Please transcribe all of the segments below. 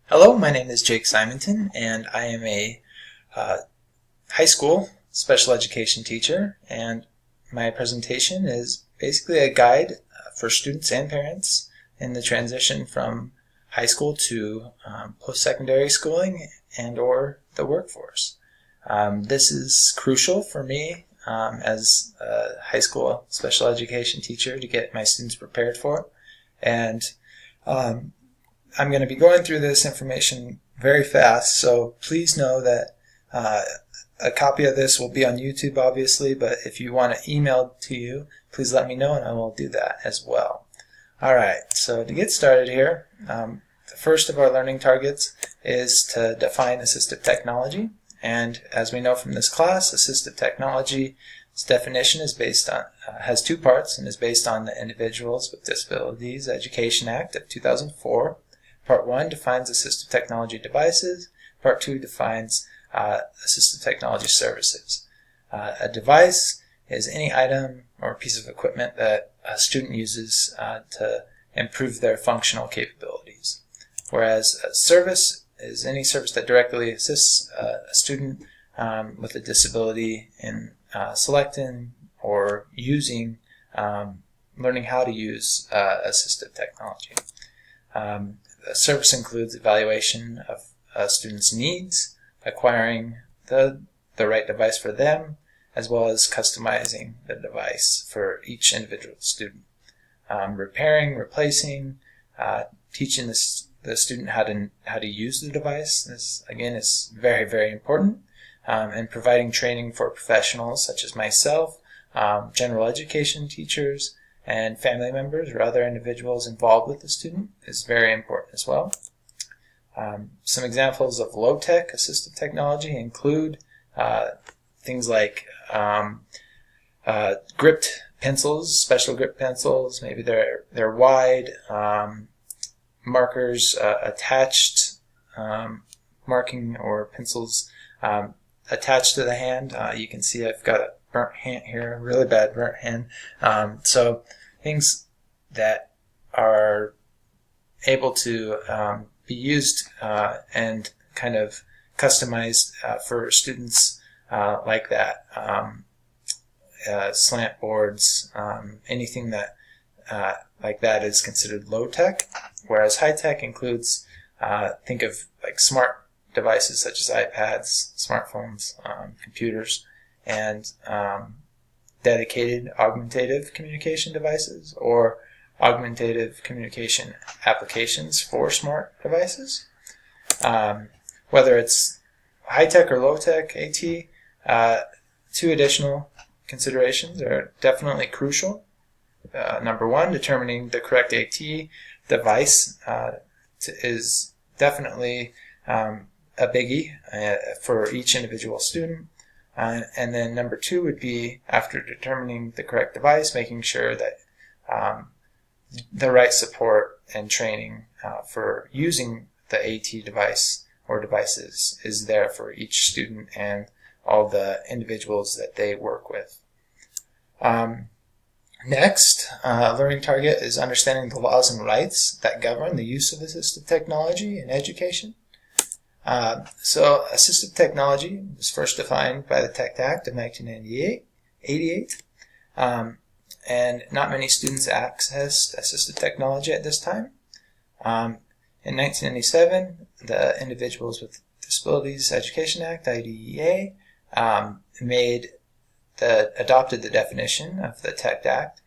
Hello, my name is Jake Simonton, and I am a high school special education teacher, and my presentation is basically a guide for students and parents in the transition from high school to post-secondary schooling and or the workforce. This is crucial for me as a high school special education teacher to get my students prepared for, and I'm going to be going through this information very fast, so please know that a copy of this will be on YouTube, obviously, but if you want it emailed to you, please let me know and I will do that as well. Alright, so to get started here, the first of our learning targets is to define assistive technology, and as we know from this class, assistive technology's definition is based on has two parts and is based on the Individuals with Disabilities Education Act of 2004. Part 1 defines assistive technology devices. Part 2 defines assistive technology services. A device is any item or piece of equipment that a student uses to improve their functional capabilities. Whereas a service is any service that directly assists a student with a disability in selecting or using, learning how to use assistive technology. A service includes evaluation of a student's needs, acquiring the right device for them, as well as customizing the device for each individual student. Repairing, replacing, teaching the student how to use the device. This, again, is very, very important. And providing training for professionals such as myself, general education teachers, and family members or other individuals involved with the student is very important as well. Some examples of low-tech assistive technology include things like gripped pencils, special grip pencils. Maybe they're wide, markers attached, marking or pencils attached to the hand. You can see I've got a burnt hand here, really bad burnt hand. So things that are able to be used and kind of customized for students like that. Slant boards, anything that like that is considered low tech, whereas high tech includes think of like smart devices such as iPads, smartphones, computers, and dedicated augmentative communication devices or augmentative communication applications for smart devices. Whether it's high-tech or low-tech AT, two additional considerations are definitely crucial. Number one, determining the correct AT device is definitely a biggie for each individual student. And then number two would be, after determining the correct device, making sure that the right support and training for using the AT device or devices is there for each student and all the individuals that they work with. Next, learning target is understanding the laws and rights that govern the use of assistive technology in education. So assistive technology was first defined by the Tech Act of 1988, and not many students accessed assistive technology at this time. In 1997, the Individuals with Disabilities Education Act, IDEA, adopted the definition of the Tech Act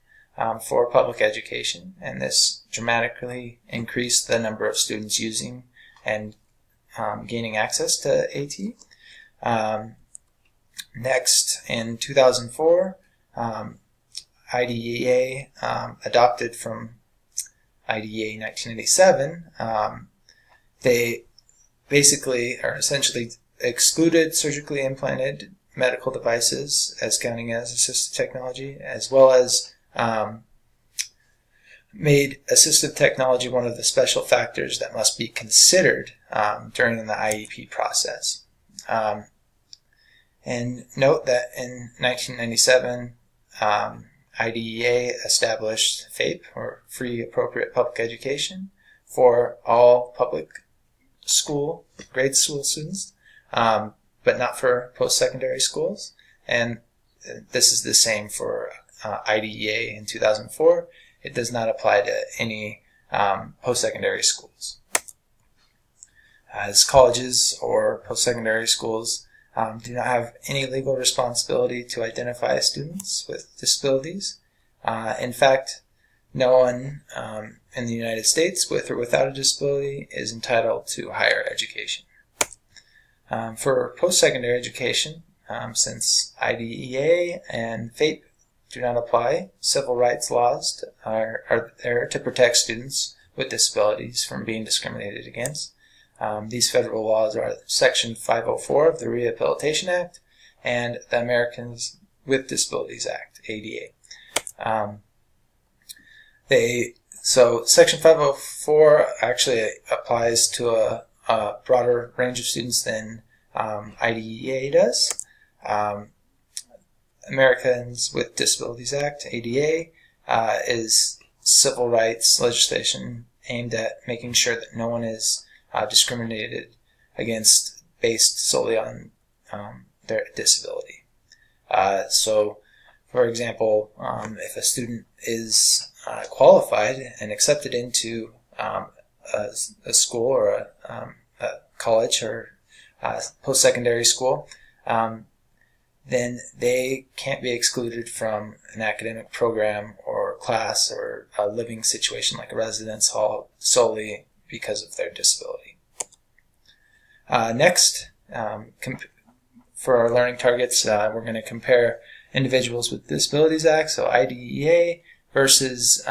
for public education, and this dramatically increased the number of students using and gaining access to AT. Next, in 2004, IDEA adopted from IDEA 1987. They basically are essentially excluded surgically implanted medical devices as counting as assistive technology, as well as made assistive technology one of the special factors that must be considered during the IEP process. And note that in 1997, IDEA established FAPE, or Free Appropriate Public Education, for all public school, grade school students, but not for post-secondary schools. And this is the same for IDEA in 2004. It does not apply to any post-secondary schools. As colleges or post-secondary schools do not have any legal responsibility to identify students with disabilities. In fact, no one in the United States with or without a disability is entitled to higher education. For post-secondary education, since IDEA and FAPE do not apply, civil rights laws are there to protect students with disabilities from being discriminated against. These federal laws are Section 504 of the Rehabilitation Act and the Americans with Disabilities Act, ADA. So Section 504 actually applies to a broader range of students than IDEA does. Americans with Disabilities Act, ADA, is civil rights legislation aimed at making sure that no one is discriminated against based solely on their disability. So, for example, if a student is qualified and accepted into a school or a college or post-secondary school, then they can't be excluded from an academic program or class or a living situation like a residence hall solely because of their disability. Next, for our learning targets, we're going to compare Individuals with Disabilities Act, so IDEA, versus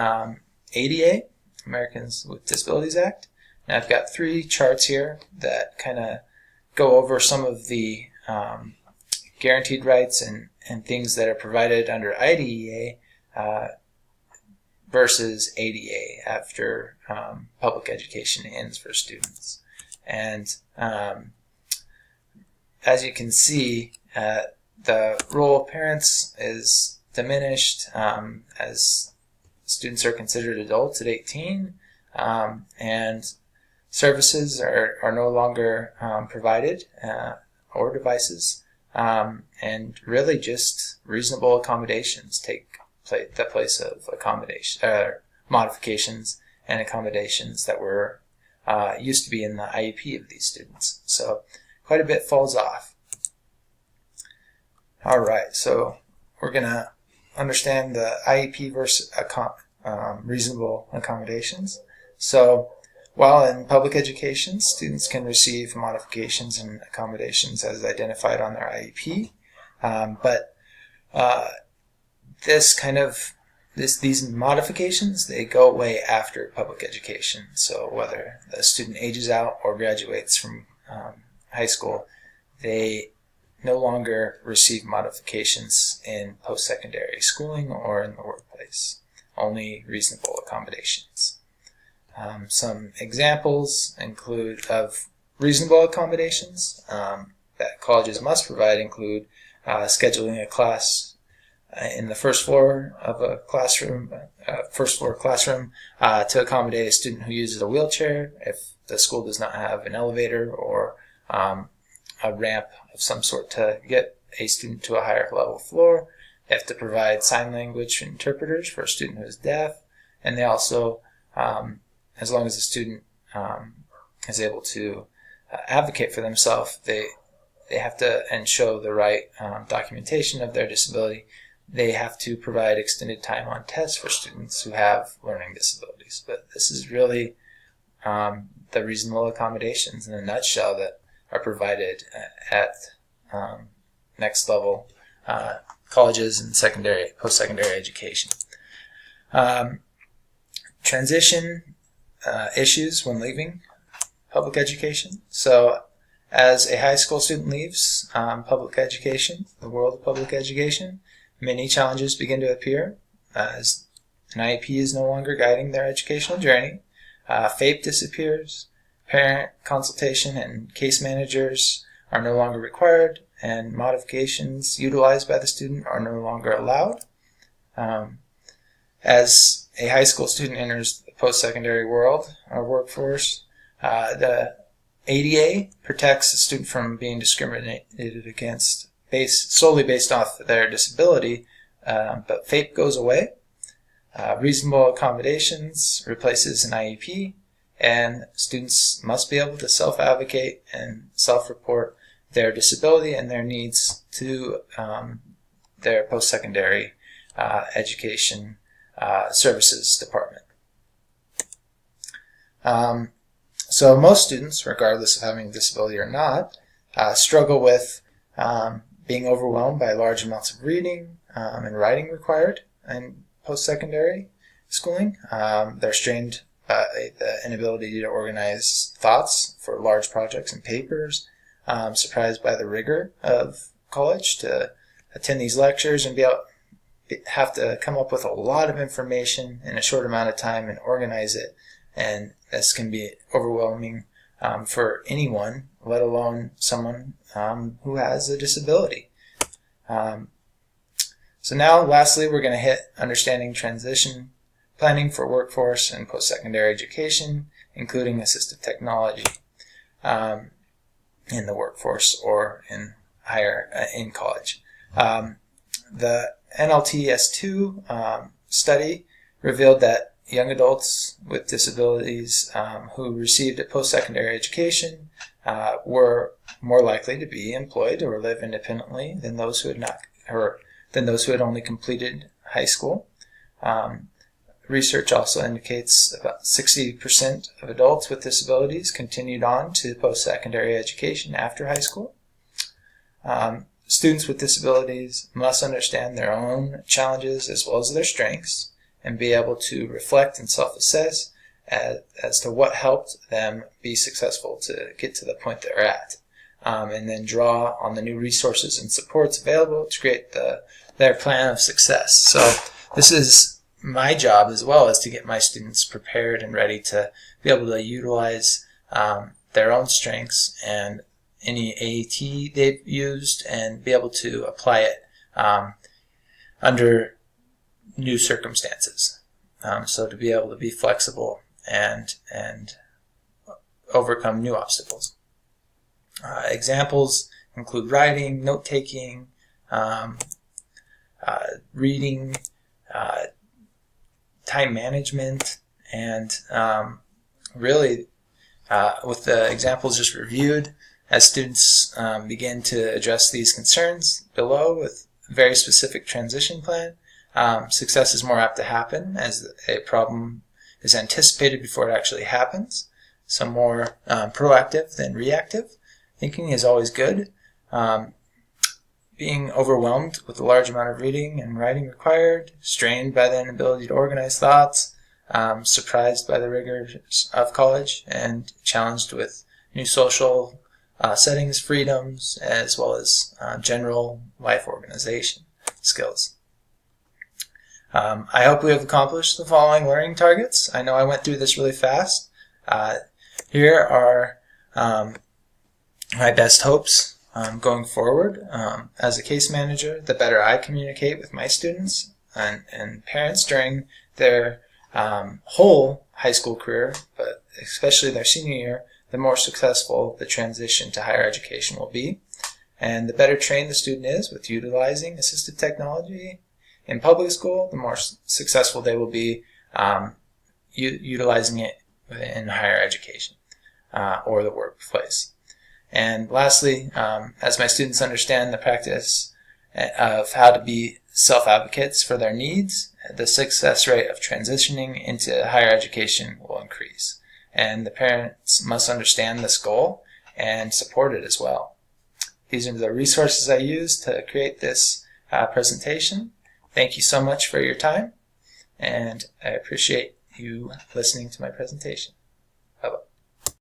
ADA, Americans with Disabilities Act. Now I've got 3 charts here that kind of go over some of the guaranteed rights and things that are provided under IDEA versus ADA after public education ends for students. And as you can see, the role of parents is diminished as students are considered adults at 18, and services are no longer provided or devices, and really just reasonable accommodations take the place of modifications and accommodations that were used to be in the IEP of these students. So quite a bit falls off. All right, so we're going to understand the IEP versus reasonable accommodations. So while in public education, students can receive modifications and accommodations as identified on their IEP, but these modifications, they go away after public education. So whether the student ages out or graduates from high school, they no longer receive modifications in post-secondary schooling or in the workplace. Only reasonable accommodations. Some examples of reasonable accommodations that colleges must provide include scheduling a class in the first floor of a classroom, to accommodate a student who uses a wheelchair if the school does not have an elevator or a ramp of some sort to get a student to a higher level floor. They have to provide sign language interpreters for a student who is deaf, and they also, as long as the student is able to advocate for themselves, they have to, and show the right documentation of their disability, they have to provide extended time on tests for students who have learning disabilities. But this is really the reasonable accommodations in a nutshell that are provided at next level colleges and post-secondary education. Transition issues when leaving public education. So as a high school student leaves public education, the world of public education, many challenges begin to appear as an IEP is no longer guiding their educational journey. FAPE disappears, parent consultation and case managers are no longer required, and modifications utilized by the student are no longer allowed. As a high school student enters the post-secondary world or workforce, the ADA protects the student from being discriminated against solely based off their disability, but FAPE goes away. Reasonable accommodations replaces an IEP, and students must be able to self-advocate and self-report their disability and their needs to their post-secondary education services department. So most students, regardless of having a disability or not, struggle with being overwhelmed by large amounts of reading and writing required in post-secondary schooling. They're strained by the inability to organize thoughts for large projects and papers, surprised by the rigor of college to attend these lectures and have to come up with a lot of information in a short amount of time and organize it. And this can be overwhelming for anyone, let alone someone who has a disability. So now, lastly, we're going to hit understanding transition planning for workforce and post-secondary education, including assistive technology in the workforce or in college. The NLTS2 study revealed that young adults with disabilities who received a post-secondary education were more likely to be employed or live independently than those who had only completed high school. Research also indicates about 60% of adults with disabilities continued on to post-secondary education after high school. Students with disabilities must understand their own challenges as well as their strengths and be able to reflect and self-assess as to what helped them be successful to get to the point they're at, and then draw on the new resources and supports available to create their plan of success. So this is my job as well, as to get my students prepared and ready to be able to utilize their own strengths and any AAT they've used and be able to apply it under new circumstances. So to be able to be flexible and overcome new obstacles. Examples include writing, note-taking, reading, time management, and really with the examples just reviewed, as students begin to address these concerns below with a very specific transition plan, success is more apt to happen as a problem is anticipated before it actually happens. So more proactive than reactive thinking is always good. Being overwhelmed with a large amount of reading and writing required, strained by the inability to organize thoughts, surprised by the rigors of college, and challenged with new social settings, freedoms, as well as general life organization skills. I hope we have accomplished the following learning targets. I know I went through this really fast. Here are my best hopes going forward. As a case manager, the better I communicate with my students and parents during their whole high school career, but especially their senior year, the more successful the transition to higher education will be. And the better trained the student is with utilizing assistive technology in public school, the more successful they will be utilizing it in higher education or the workplace. And lastly, as my students understand the practice of how to be self-advocates for their needs, the success rate of transitioning into higher education will increase. And the parents must understand this goal and support it as well. These are the resources I used to create this presentation. Thank you so much for your time, and I appreciate you listening to my presentation. Bye-bye.